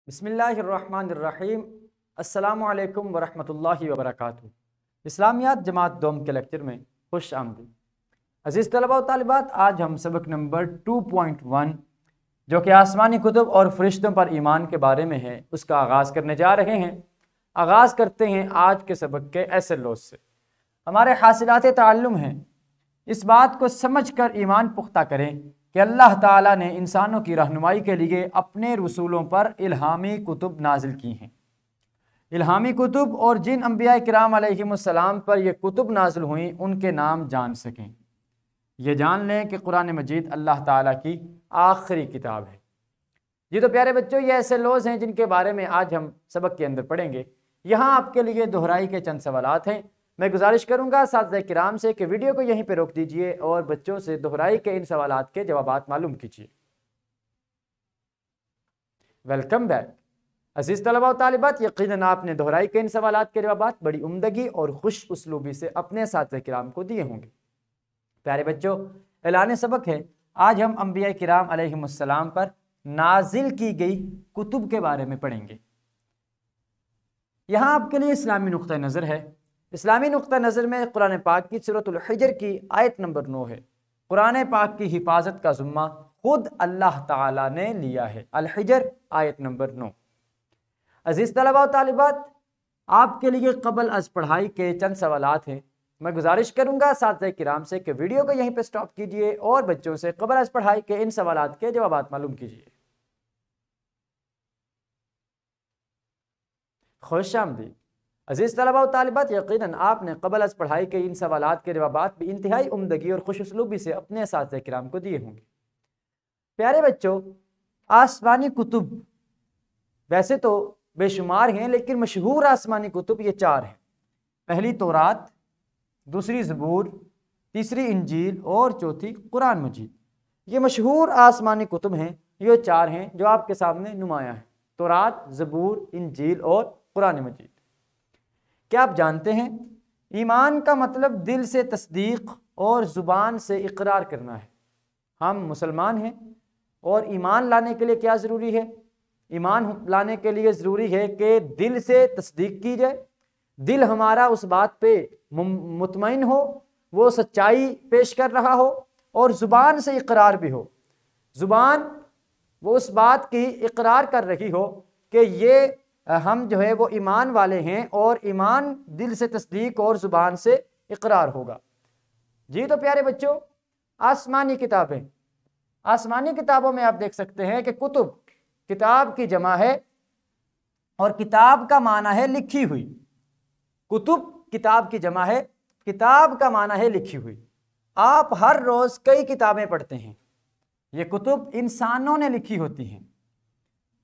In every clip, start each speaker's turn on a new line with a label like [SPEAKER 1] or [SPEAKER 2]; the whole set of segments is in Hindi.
[SPEAKER 1] बिस्मिल्लाहिर्रहमानिर्रहीम। अस्सलामु अलैकुम वरहमतुल्लाहि वबरकातुहू। इस्लामियात जमात दोम के लेक्चर में खुश आमदीद। अज़ीज़ तलबा व तालिबात, आज हम सबक नंबर 2.1 जो कि आसमानी कुतुब और फरिश्तों पर ईमान के बारे में है उसका आगाज़ करने जा रहे हैं। आगाज़ करते हैं आज के सबक के ऐसे लौज़ से। हमारे हासिलात ताल्लुम हैं, इस बात को समझ कर ईमान पुख्ता करें कि अल्लाह ताला ने इंसानों की रहनुमाई के लिए अपने रसूलों पर इल्हामी कुतुब नाजिल की हैं। इल्हामी कुतुब और जिन अंबिया किराम अलैहिमुस्सलाम पर ये कुतुब नाजिल हुई उनके नाम जान सकें। ये जान लें कि कुरान मजीद अल्लाह ताला की आखिरी किताब है। जी तो प्यारे बच्चों, ये ऐसे लौज़ हैं जिनके बारे में आज हम सबक के अंदर पढ़ेंगे। यहाँ आपके लिए दोहराई के चंद सवालात हैं। मैं गुजारिश करूँगा साथिया किराम से कि वीडियो को यहीं पे रोक दीजिए और बच्चों से दोहराई के इन सवालात के जवाबात मालूम कीजिए। वेलकम बैक अज़ीज़ तलबा व तालिबात, यकीनन आपने दोहराई के इन सवालात के जवाबात बड़ी उम्दगी और खुश उसलूबी से अपने साथिया किराम को दिए होंगे। प्यारे बच्चों, ऐलान सबक है, आज हम अंबिया किराम अलैहिमुस्सलाम पर नाजिल की गई कुतुब के बारे में पढ़ेंगे। यहाँ आपके लिए इस्लामी नुक्ता नज़र है। इस्लामी नुक्ता नज़र में कुरान पाक की सूरतुल हिजर की आयत नंबर 9 है। कुरान पाक की हिफाजत का ज़िम्मा खुद अल्लाह ताला ने लिया है। अल हिजर आयत नंबर 9। अज़ीज़ तलबा व तालिबात, आपके लिए क़बल अज़ पढ़ाई के चंद सवालात हैं। मैं गुजारिश करूँगा साथिया किराम से कि वीडियो को यहीं पर स्टॉप कीजिए और बच्चों से क़बल अज़ पढ़ाई के इन सवालात के जवाबात मालूम कीजिए। खुश आमदीद अज़ीज़ तलबा व तालिबात, यकीनन आपने क़बल अज़ पढ़ाई के इन सवालात के जवाबात भी इंतहाई उम्दगी और खुश उसलूबी से अपने साथिया किराम को दिए होंगे। प्यारे बच्चों, आसमानी कुतुब वैसे तो बेशुमार हैं, लेकिन मशहूर आसमानी कुतुब ये 4 हैं। पहली तौरात, दूसरी ज़बूर, तीसरी इंजील और चौथी कुरान मजीद। ये मशहूर आसमानी कुतुब हैं। ये 4 हैं जो आपके सामने नुमायाँ हैं: तौरात, ज़बूर, इंजील और कुरान मजीद। क्या आप जानते हैं ईमान का मतलब दिल से तस्दीक और ज़ुबान से इकरार करना है। हम मुसलमान हैं और ईमान लाने के लिए क्या ज़रूरी है? ईमान लाने के लिए ज़रूरी है कि दिल से तस्दीक की जाए, दिल हमारा उस बात पे मुतमईन हो, वो सच्चाई पेश कर रहा हो, और ज़ुबान से इकरार भी हो। ज़ुबान वो उस बात की इकरार कर रही हो कि ये हम जो है वो ईमान वाले हैं, और ईमान दिल से तस्दीक और ज़ुबान से इकरार होगा। जी तो प्यारे बच्चों, आसमानी किताबें, आसमानी किताबों में आप देख सकते हैं कि कुतुब किताब की जमा है और किताब का माना है लिखी हुई। कुतुब किताब की जमा है, किताब का माना है लिखी हुई। आप हर रोज़ कई किताबें पढ़ते हैं। ये कुतुब इंसानों ने लिखी होती हैं।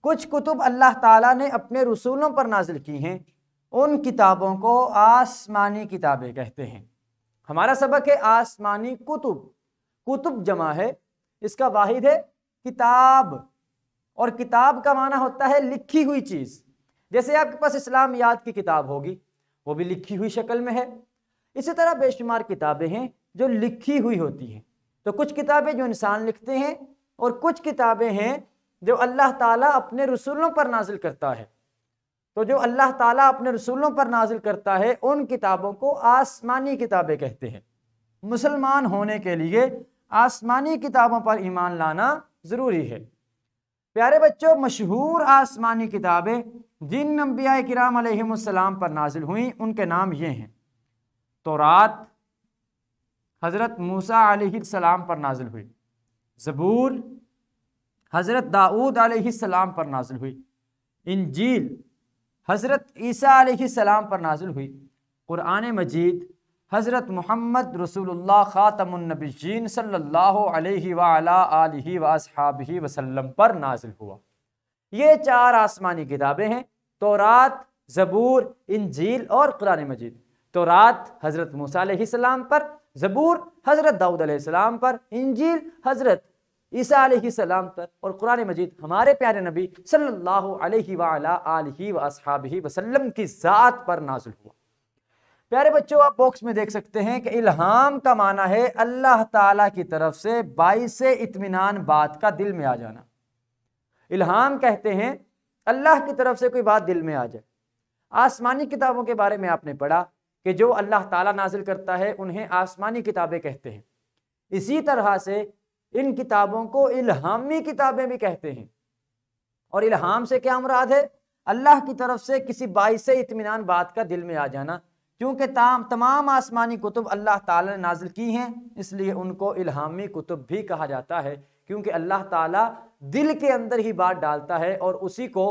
[SPEAKER 1] कुछ कुतुब अल्लाह ताला ने अपने रसूलों पर नाजिल की हैं। उन किताबों को आसमानी किताबें कहते हैं। हमारा सबक है आसमानी कुतुब। कुतुब जमा है, इसका वाहिद है किताब, और किताब का माना होता है लिखी हुई चीज़। जैसे आपके पास इस्लामियात की किताब होगी, वो भी लिखी हुई शक्ल में है। इसी तरह बेशुमार किताबें हैं जो लिखी हुई होती हैं। तो कुछ किताबें जो इंसान लिखते हैं और कुछ किताबें हैं जो अल्लाह ताला अपने रसूलों पर नाजिल करता है। तो जो अल्लाह ताला अपने रसूलों पर नाजिल करता है उन किताबों को आसमानी किताबें कहते हैं। मुसलमान होने के लिए आसमानी किताबों पर ईमान लाना ज़रूरी है। प्यारे बच्चों, मशहूर आसमानी किताबें जिन अंबिया किराम अलैहिमुस्सलाम पर नाजिल हुई उनके नाम ये हैं। तौरात हज़रत मूसा अलैहिस्सलाम पर नाजिल हुई। ज़बूर हज़रत दाऊद अलैहिस्सलाम पर नाजिल हुई। इंजील हज़रत ईसा अलैहिस्सलाम पर नाजिल हुई। कुरान मजीद हज़रत मुहम्मद रसूलुल्लाह ख़ातमुन नबिय्यीन सल्लल्लाहु अलैहि व अला आलिहि व अस्हाबिहि वसल्लम पर नाजिल हुआ। ये 4 आसमानी किताबें हैं: तौरात, ज़बूर, इंजील और कुरान मजीद। तौरात हज़रत मूसा अलैहिस्सलाम पर, ज़बूर हज़रत दाऊद अलैहिस्सलाम पर, इंजील हज़रत ईसा अलैहिस्सलाम पर, और कुरान मजीद हमारे प्यारे नबी सल्लल्लाहु अलैहि व अला आलिहि व अस्हाबिहि वसल्लम की ज़ात पर नाज़िल हुआ। प्यारे बच्चों, आप बॉक्स में देख सकते हैं कि इल्हाम का माना है अल्लाह ताला की तरफ से बाइसे इत्मीनान बात का दिल में आ जाना। इल्हाम कहते हैं अल्लाह की तरफ से कोई बात दिल में आ जाए। आसमानी किताबों के बारे में आपने पढ़ा कि जो अल्लाह ताला नाजिल करता है उन्हें आसमानी किताबें कहते हैं। इसी तरह से इन किताबों को इल्हामी किताबें भी कहते हैं। और इल्हाम से क्या मुराद है? अल्लाह की तरफ से किसी बाइस से इत्मीनान बात का दिल में आ जाना। क्योंकि तमाम आसमानी कुतुब अल्लाह ताला ने नाजिल की हैं, इसलिए उनको इल्हामी कुतुब भी कहा जाता है। क्योंकि अल्लाह ताला दिल के अंदर ही बात डालता है और उसी को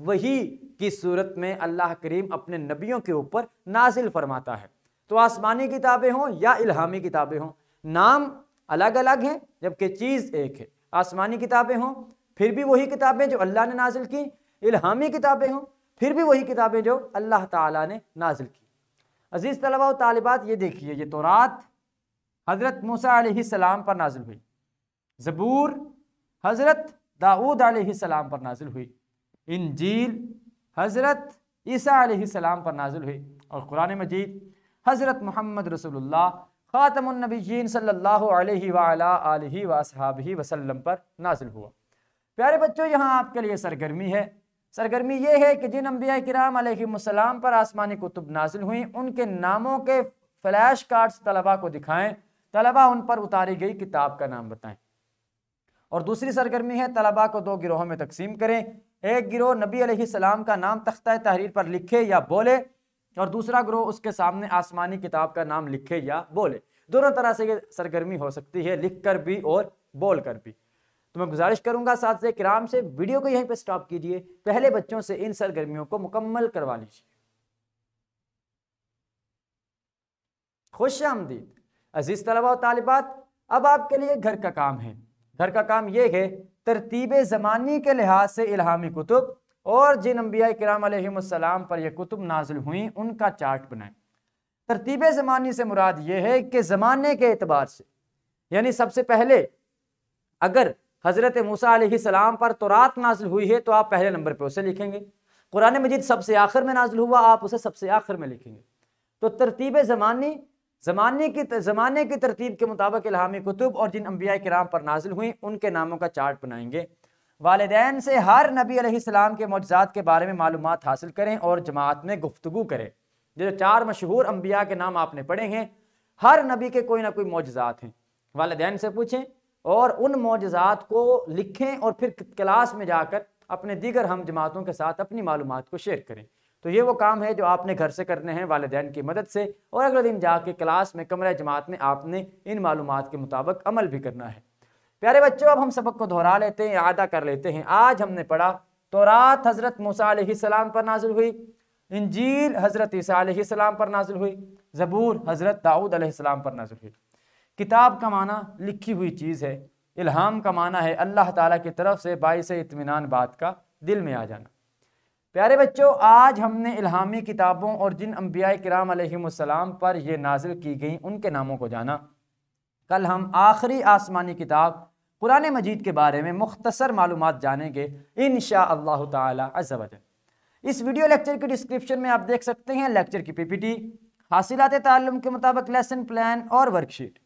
[SPEAKER 1] वही की सूरत में अल्लाह करीम अपने नबियों के ऊपर नाजिल फरमाता है। तो आसमानी किताबें हों या इल्हामी किताबें हों, नाम अलग अलग हैं जबकि चीज़ एक है। आसमानी किताबें हों फिर भी वही किताबें जो अल्लाह ने नाजिल की, इल्हामी किताबें हों फिर भी वही किताबें जो अल्लाह ताला ने नाजिल की। अजीज़ तलबा व तालिबात, ये देखिए, ये तौरात हज़रत मूसा अलैहिस्सलाम पर नाजिल हुई, ज़बूर हज़रत दाऊद अलैहिस्सलाम पर नाजिल हुई, इंजील हज़रत ईसा अलैहिस्सलाम पर नाजिल हुई और कुरान मजीद हज़रत मोहम्मद रसूलुल्लाह ख़ातमुन नबिय्यीन सल्लल्लाहु अलैहि व अला आलिहि व अस्हाबिहि वसल्लम पर नाजिल हुआ। प्यारे बच्चों, यहाँ आपके लिए सरगर्मी है। सरगर्मी ये है कि जिन अंबिया किराम अलैहिमुस्सलाम पर आसमानी कुतुब नाजिल हुई उनके नामों के फ्लैश कार्ड्स तलबा को दिखाएं, तलबा उन पर उतारी गई किताब का नाम बताएं। और दूसरी सरगर्मी है, तलबा को दो गिरोहों में तकसीम करें। एक गिरोह नबी अलैहिस्सलाम का नाम तख्ता तहरीर पर लिखे या बोले और दूसरा गिरोह उसके सामने आसमानी किताब का नाम लिखे या बोले। दोनों तरह से ये सरगर्मी हो सकती है, लिख कर भी और बोल कर भी। तो मैं गुजारिश करूंगा साथियों किराम से, वीडियो को यहीं पे स्टॉप कीजिए, पहले बच्चों से इन सरगर्मियों को मुकम्मल करवा लीजिए। खुश आमदीद अजीज तलबा व तालिबात। अब आपके लिए घर का काम है। घर का काम यह है, तरतीब ज़मानी के लिहाज से इल्हामी कुतुब और जिन अंबिया किराम अलैहिमुस्सलाम पर यह कुतुब नाजिल हुई उनका चार्ट बनाएं। तरतीब ज़मानी से मुराद ये है कि ज़माने के एतबार से, यानी सबसे पहले अगर हज़रत मूसा अलैहिस्सलाम पर तौरात नाजिल हुई है तो आप पहले नंबर पे उसे लिखेंगे। कुरान मजीद सबसे आखिर में नाजिल हुआ, आप उसे सबसे आखिर में लिखेंगे। तो तरतीब ज़माने की तरतीब के मुताबिक इल्हामी कुतुब और जिन अंबिया किराम पर नाजिल हुई उनके नामों का चार्ट बनाएंगे। वालिदैन से हर नबी अलैहिस्सलाम के मौजज़ात के बारे में मालूमात हासिल करें और जमात में गुफ्तगू करें। जो 4 मशहूर अंबिया के नाम आपने पढ़े हैं, हर नबी के कोई ना कोई मौजज़ात हैं। वालिदैन से पूछें और उन मौजज़ात को लिखें और फिर क्लास में जाकर अपने दीगर हम जमातों के साथ अपनी मालूमात को शेयर करें। तो ये वो काम है जो आपने घर से करने हैं वालिदैन की मदद से, और अगले दिन जाके क्लास में कमरा जमात में आपने इन मालूमात के मुताबिक अमल भी करना है। प्यारे बच्चों, अब हम सबक को दोहरा लेते हैं, यादा कर लेते हैं। आज हमने पढ़ा तौरात हज़रत मूसा अलैहिस्सलाम पर नाजिल हुई, इंजील हज़रत ईसा अलैहिस्सलाम पर नाजिल हुई, ज़बूर हज़रत दाऊद अलैहिस्सलाम पर नाजिल हुई। किताब का माना लिखी हुई चीज़ है, इल्हाम का माना है अल्लाह ताला की तरफ से बाइस इत्मीनान बात का दिल में आ जाना। प्यारे बच्चों, आज हमने इल्हामी किताबों और जिन अंबिया किराम अलैहिमुस्सलाम पर ये नाजिल की गई उनके नामों को जाना। कल हम आखिरी आसमानी किताब कुरान मजीद के बारे में मुख्तसर मालूमात जानेंगे इंशाअल्लाह ताला अज़्ज़ा वजल। इस वीडियो लेक्चर के डिस्क्रिप्शन में आप देख सकते हैं लेक्चर की पीपीटी, हासिलात ताल्लुम के मुताबिक लेसन प्लान और वर्कशीट।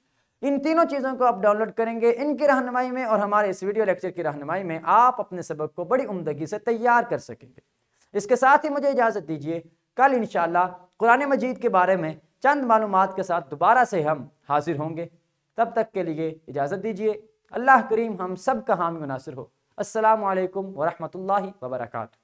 [SPEAKER 1] इन तीनों चीज़ों को आप डाउनलोड करेंगे। इनकी रहनुमाई में और हमारे इस वीडियो लेक्चर की रहनुमाई में आप अपने सबक को बड़ी उम्दगी से तैयार कर सकेंगे। इसके साथ ही मुझे इजाज़त दीजिए, कल इंशाअल्लाह कुरान मजीद के बारे में चंद मालूमात के साथ दोबारा से हम हाजिर होंगे। तब तक के लिए इजाज़त दीजिए। अल्लाह करीम हम सब का हामी नासिर हो। अस्सलामु अलैकुम व रहमतुल्लाहि व बरकातुहू।